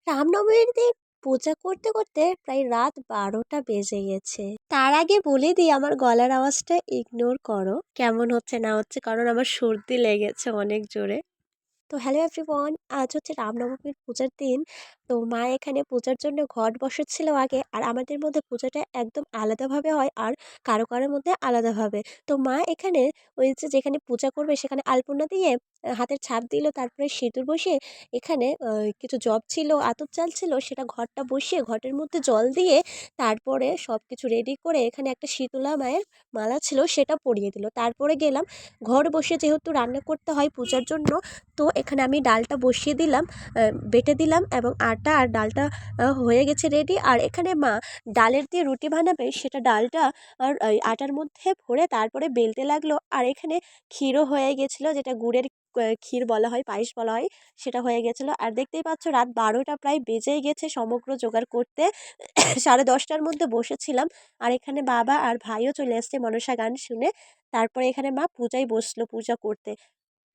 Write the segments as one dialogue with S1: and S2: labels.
S1: রামনবমীর দিন পূজা করতে করতে প্রায় রাত 12টা বেজে গেছে। তার আগে বলে দিই, আমার গলার আওয়াজটা ইগনোর করো, কেমন হচ্ছে না হচ্ছে, কারণ আমার সর্দি লেগেছে অনেক জোরে। তো হ্যালো এভরিওয়ান, আজ হচ্ছে রামনবমীর পূজার দিন। তো মা এখানে পূজার জন্য ঘট বসাচ্ছিল আগে, আর আমাদের মধ্যে পূজাটা একদম আলাদাভাবে হয়, আর কারো কারোর মধ্যে আলাদাভাবে। তো মা এখানে ওই যে যেখানে পূজা করবে সেখানে আলপনা দিয়ে হাতের ছাপ দিল, তারপরে সিঁদুর বসিয়ে এখানে কিছু জব ছিল, আতপ চাল ছিল, সেটা ঘটটা বসিয়ে ঘটের মধ্যে জল দিয়ে তারপরে সব কিছু রেডি করে এখানে একটা শীতলা মায়ের মালা ছিল সেটা পরিয়ে দিল। তারপরে গেলাম ঘর বসে, যেহেতু রান্না করতে হয় পূজার জন্য, তো এখানে আমি ডালটা বসিয়ে দিলাম, বেটে দিলাম, এবং আটা আর ডালটা হয়ে গেছে রেডি। আর এখানে মা ডালের দিয়ে রুটি বানাবে, সেটা ডালটা আর এই আটার মধ্যে ভরে তারপরে বেলতে লাগলো। আর এখানে ক্ষীরও হয়ে গেছিলো, যেটা গুড়ের ক্ষীর বলা হয়, পায়েস বলা হয়, সেটা হয়ে গেছিলো। আর দেখতেই পাচ্ছ রাত 12টা প্রায় বেজেই গেছে সমগ্র জোগাড় করতে। 10:30টার মধ্যে বসেছিলাম, আর এখানে বাবা আর ভাইও চলে এসছে মনসা গান শুনে। তারপরে এখানে মা পূজায় বসলো পূজা করতে।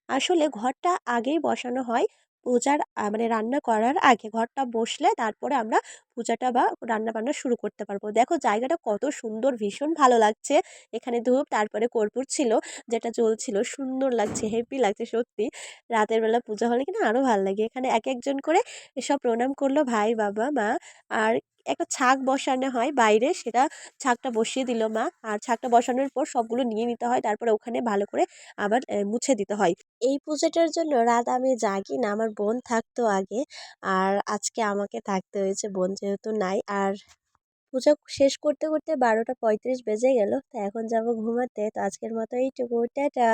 S1: আসলে ঘরটা আগেই বসানো হয় পূজার মানে রান্না করার আগে ঘরটা বসলে তারপরে আমরা পূজাটা বা রান্না-বান্না শুরু করতে পারবো। দেখো জায়গাটা কত সুন্দর, ভীষণ ভালো লাগছে। এখানে ধূপ তারপরে কর্পূর ছিল যেটা জ্বলছিল। সুন্দর লাগছে, হেব্বি লাগছে সত্যি। রাতের বেলা পূজা হলে কিনা আরো ভাল লাগে। এখানে একেকজন করে এসব প্রণাম করলো ভাই, বাবা, মা। আর একটা ছাগ বসানো হয় বাইরে, সেটা ছাগটা বসিয়ে দিল মা। আর ছাগটা বসানোর পর সবগুলো নিয়ে নিতে হয়। তারপরে ওখানে ভালো করে আবার মুছে দিতে হয়। এই পূজাটার জন্য রাত আমি জাগি না, আমার বোন থাকতো আগে, আর আজকে আমাকে থাকতে হয়েছে, বোন যেহেতু নাই। আর পূজা শেষ করতে করতে 12টা 35 বেজে গেল। তো এখন যাব ঘুমাতে। তো আজকের মতো এইটুকু, টাটা।